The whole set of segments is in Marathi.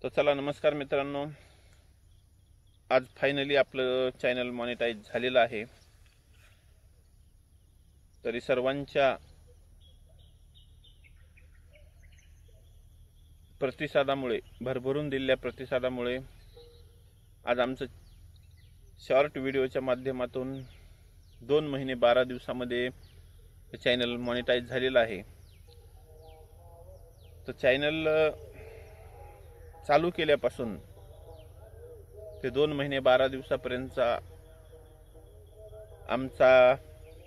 तर चला नमस्कार मित्रांनो, आज फायनली आपलं चॅनल मॉनिटाईज झालेलं आहे। तरी सर्वांच्या प्रतिसादामुळे, भरभरून दिलेल्या प्रतिसादामुळे आज आमचं शॉर्ट व्हिडिओच्या माध्यमातून 2 महिने 12 दिवसामध्ये चॅनल मॉनिटाईज झालेलं आहे। तर चॅनल चालू केल्यापासून ते 2 महिने 12 दिवसापर्यंतचा आमचा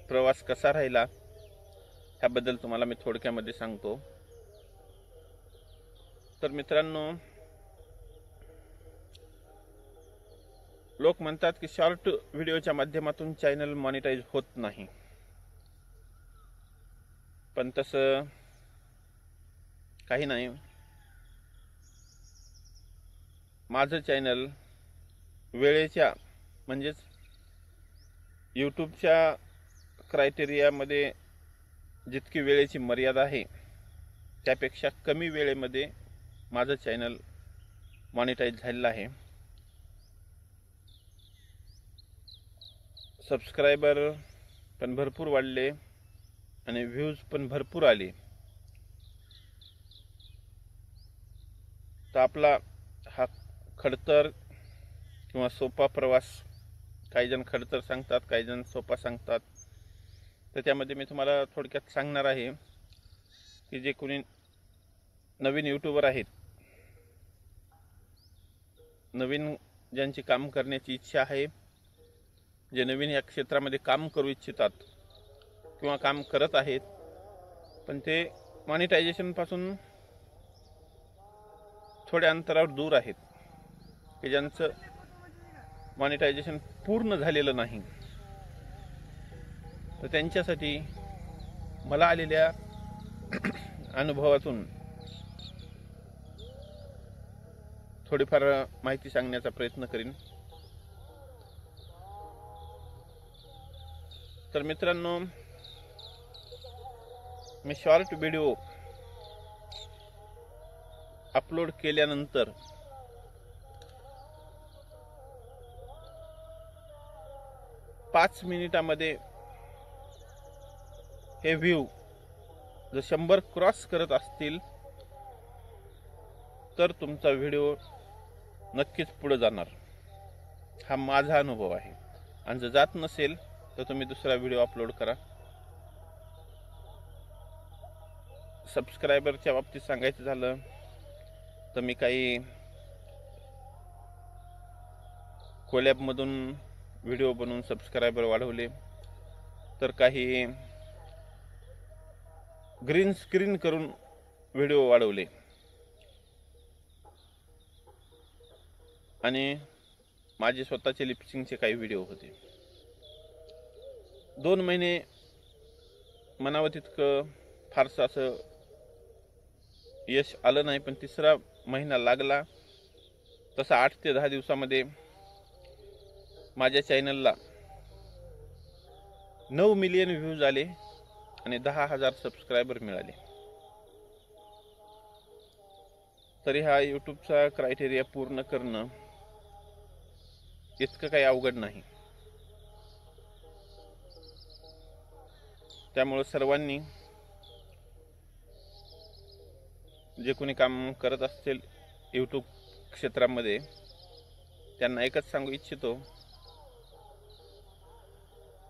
प्रवास कसा राहिला ह्याबद्दल तुम्हाला मी थोडक्यामध्ये सांगतो। तर मित्रांनो, लोक म्हणतात की शॉर्ट व्हिडिओच्या माध्यमातून चॅनल मॉनिटाईज होत नाही, पण तसं काही नाही। माझं चॅनल वेळेच्या म्हणजेच यूट्यूबच्या क्रायटेरियामध्ये जितकी वेळेची मर्यादा आहे त्यापेक्षा कमी वेळेमध्ये माझं चॅनल मॉनिटाईज झालेलं आहे। सबस्क्रायबर पण भरपूर वाढले आणि व्ह्यूज पण भरपूर आले। तर आपला हा खडतर किंवा सोपा प्रवास, काही जण खडतर सांगतात, काही जण सोपा सांगतात, तर त्यामध्ये मी तुम्हाला थोडक्यात सांगणार आहे की जे कोणी नवीन यूट्यूबर आहेत, नवीन ज्यांची काम करण्याची इच्छा आहे, जे नवीन या क्षेत्रामध्ये काम करू इच्छितात किंवा काम करत आहेत पण ते मॉनिटायझेशन पासून थोड्या अंतरावर दूर आहेत, की ज्यांचं मॉनिटायझेशन पूर्ण झालेलं नाही, तर त्यांच्यासाठी मला आलेल्या अनुभवातून थोडीफार माहिती सांगण्याचा प्रयत्न करीन। तर मित्रांनो, मी शॉर्ट व्हिडिओ अपलोड केल्यानंतर पाच मिनिटामध्ये हे व्ह्यू जर 100 क्रॉस करत असतील तर तुमचा व्हिडिओ नक्कीच पुढे जाणार, हा माझा अनुभव आहे। आणि जर जात नसेल तर तुम्ही दुसरा व्हिडिओ अपलोड करा। सबस्क्रायबरच्या बाबतीत सांगायचं झालं तर मी काही कोलॅबमधून व्हिडिओ बनवून सबस्क्रायबर वाढवले, तर काही ग्रीन स्क्रीन करून व्हिडिओ वाढवले, आणि माझे स्वतःचे लिपसिंगचे काही व्हिडिओ होते। 2 महिने म्हणावं तितकं फारसं असं यश आलं नाही, पण तिसरा महिना लागला तसा 8 ते 10 दिवसामध्ये माझ्या चॅनलला 9 मिलियन व्ह्यूज आले आणि 10,000 सबस्क्रायबर मिळाले। तरी हा यूट्यूबचा क्रायटेरिया पूर्ण करणं इतकं काही अवघड नाही। त्यामुळे सर्वांनी जे कोणी काम करत असतील यूट्यूब क्षेत्रामध्ये त्यांना एकच सांगू इच्छितो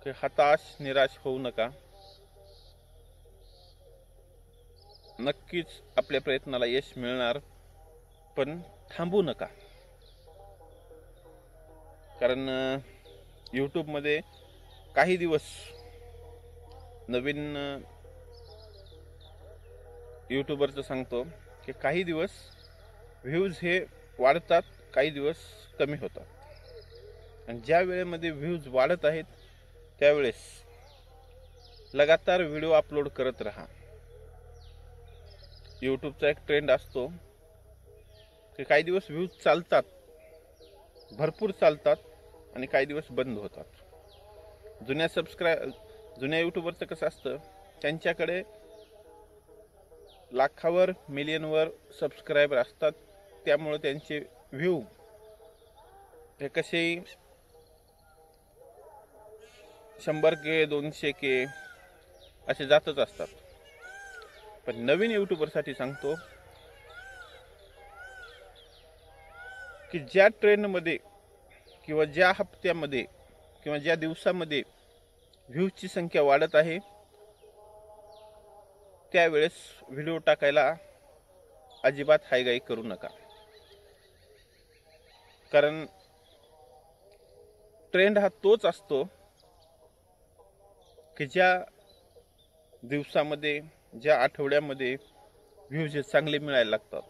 की हताश निराश होऊ नका। नक्कीच आपल्या प्रयत्नाला यश मिळणार, पण थांबू नका। कारण यूट्यूबमध्ये काही दिवस नवीन यूट्यूबरचं सांगतो की काही दिवस व्ह्यूज हे वाढतात, काही दिवस कमी होतात, आणि ज्या वेळेमध्ये व्ह्यूज वाढत आहेत त्यावेळेस लगातार व्हिडिओ अपलोड करत राहा। यूट्यूबचा एक ट्रेंड असतो की काही दिवस व्ह्यूज चालतात, भरपूर चालतात, आणि काही दिवस बंद होतात। जुन्या यूट्यूबरचं कसं असतं, त्यांच्याकडे लाखावर मिलियनवर सबस्क्रायबर असतात, त्यामुळे त्यांचे व्ह्यू हे कसेही 100K 200K असे जातच असतात. पण नवीन यूट्यूबरसाठी सांगतो की ज्या ट्रेंडमध्ये किंवा ज्या हप्त्यामध्ये किंवा ज्या दिवसामध्ये व्ह्यूजची संख्या वाढत आहे त्यावेळेस व्हिडिओ टाकायला अजिबात हायगाई करू नका. कारण ट्रेंड हा तोच असतो की ज्या दिवसामध्ये ज्या आठवड्यामध्ये व्ह्यूज चांगले मिळायला लागतात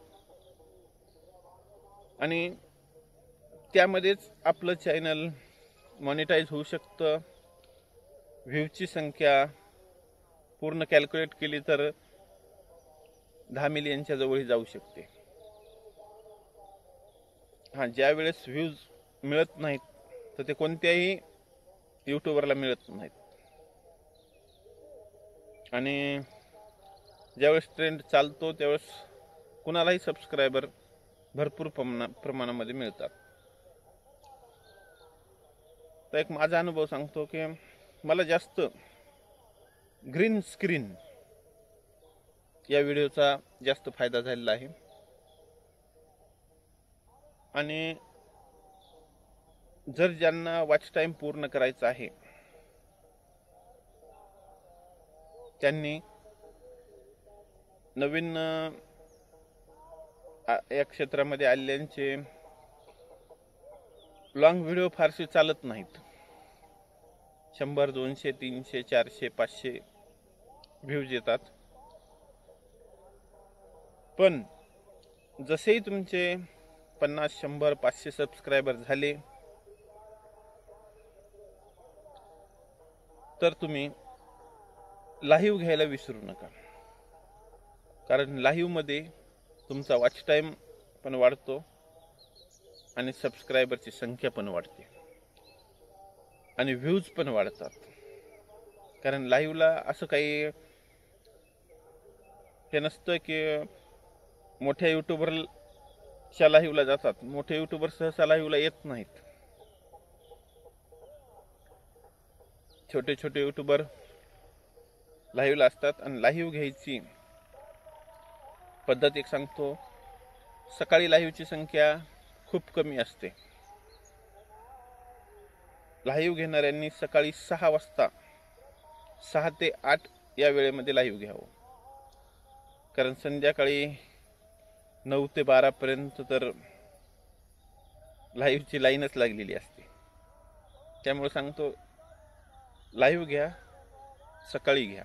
आणि त्यामध्येच आपलं चॅनल मॉनिटाईज होऊ शकतं. व्ह्यूजची संख्या पूर्ण कॅल्क्युलेट केली तर 10 मिलियनच्या जवळ जाऊ शकते. ज्या वेळेस व्ह्यूज मिळत नाहीत तर ते कोणत्याही यूट्यूबरला मिळत नाहीत. आणि ज्यावेळेस ट्रेंड चालतो त्यावेळेस कुणालाही सबस्क्रायबर भरपूर प्रमाणामध्ये मिळतात. तर एक माझा अनुभव सांगतो की मला जास्त ग्रीन स्क्रीन या व्हिडिओचा जास्त फायदा झालेला आहे. आणि जर ज्यांना वॉच टाइम पूर्ण करायचा आहे त्यांनी नवीन या क्षेत्रामध्ये आलेल्यांचे लॉंग व्हिडिओ फारसे चालत नाहीत. 100, 200, 300, 400, 500 व्ह्यूज येतात. पण जसेही तुमचे 50, 100, 500 सबस्क्रायबर झाले तर तुम्ही लाईव्ह घ्यायला विसरू नका. कारण लाईव्ह मध्ये तुमचा वॉच टाइम पण वाढतो आणि सबस्क्रायबरची संख्या पण वाढते आणि व्ह्यूज पण वाढतात. कारण लाईव्हला असं काही हे नसतं की मोठ्या यूट्यूबरच्या लाईव्हला जातात. मोठे यूट्यूबर सहसा लाईव्हला येत नाहीत. छोटे छोटे यूट्यूबर लाईव्हला असतात. आणि लाईव्ह घ्यायची पद्धत एक सांगतो. सकाळी लाईव्हची संख्या खूप कमी असते. लाईव्ह घेणाऱ्यांनी सकाळी 6 वाजता 6 ते 8 या वेळेमध्ये लाईव्ह घ्यावं. कारण संध्याकाळी 9 ते 12 पर्यंत तर लाईव्हची लाईनच लागलेली असते. त्यामुळे सांगतो लाईव्ह घ्या, सकाळी घ्या.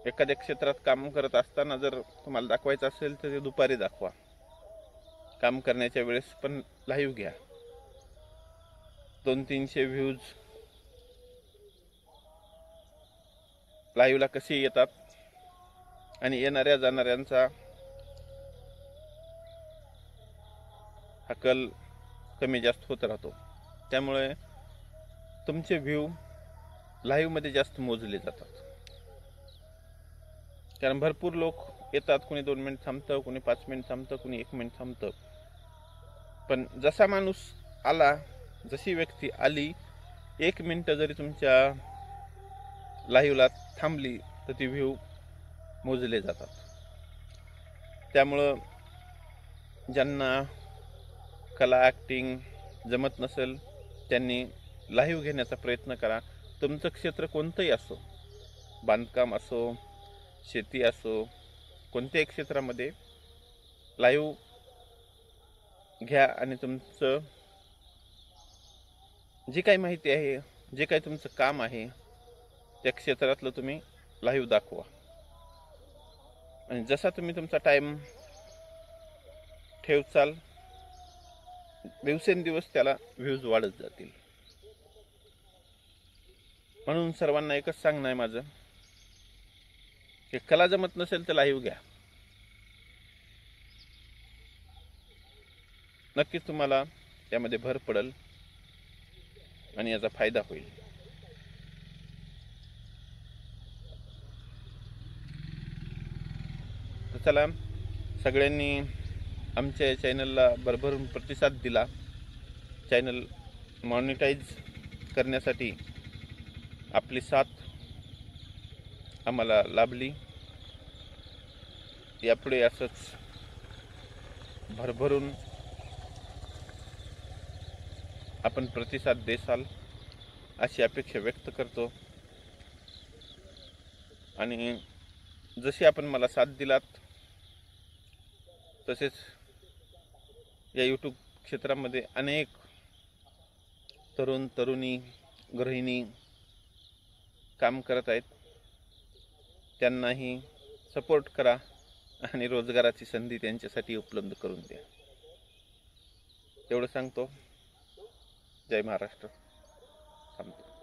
एखाद्या क्षेत्रात काम करत असताना जर तुम्हाला दाखवायचं असेल तर ते दुपारी दाखवा. काम करण्याच्या वेळेस पण लाईव्ह घ्या. 200-300 व्ह्यूज लाईव्हला कसे येतात आणि येणाऱ्या जाणाऱ्यांचा हा कल कमी जास्त होत राहतो. त्यामुळे तुमचे व्ह्यू लाईव्ह मध्ये जास्त मोजले जातात. कारण भरपूर लोक येतात. कोणी 2 मिनिट थांबतं, कोणी 5 मिनिट थांबतं, कोणी 1 मिनिट थांबतं. पण जसा माणूस आला, जशी व्यक्ती आली, 1 मिनिट जरी तुमच्या लाईव्हला थांबली तर ती व्ह्यू मोजले जातात. त्यामुळं ज्यांना कला ॲक्टिंग जमत नसेल त्यांनी लाईव्ह घेण्याचा प्रयत्न करा. तुमचं क्षेत्र कोणतंही असो, बांधकाम असो, शेती असो, कोणत्याही क्षेत्रामध्ये लाईव्ह घ्या आणि तुमचं जी काही माहिती आहे, जे काही तुमचं काम आहे त्या क्षेत्रातलं तुम्ही लाईव्ह दाखवा. आणि जसा तुम्ही तुमचा टाइम ठेवचाल दिवसेंदिवस त्याला व्ह्यूज वाढत जातील. म्हणून सर्वांना एकच सांगणं आहे माझं की कला जमत नसेल तर लाईव्ह घ्या. नक्कीच तुम्हाला त्यामध्ये भर पडेल आणि याचा फायदा होईल. तर चला सगळ्यांनी आमच्या या चॅनलला भरभरून प्रतिसाद दिला. चॅनल मॉनिटाईज करण्यासाठी आपली साथ आम्हाला लाभली. यापुढे असंच भरभरून आपण प्रतिसाद देसाल अशी अपेक्षा व्यक्त करतो. आणि जशी आपण मला साथ दिलात तसेच या यूट्यूब क्षेत्रामध्ये अनेक तरुण तरुणी गृहिणी काम करत आहेत. त्यांनाही सपोर्ट करा आणि रोजगाराची संधी त्यांच्यासाठी उपलब्ध करून द्या. एवढं सांगतो. जय महाराष्ट्र.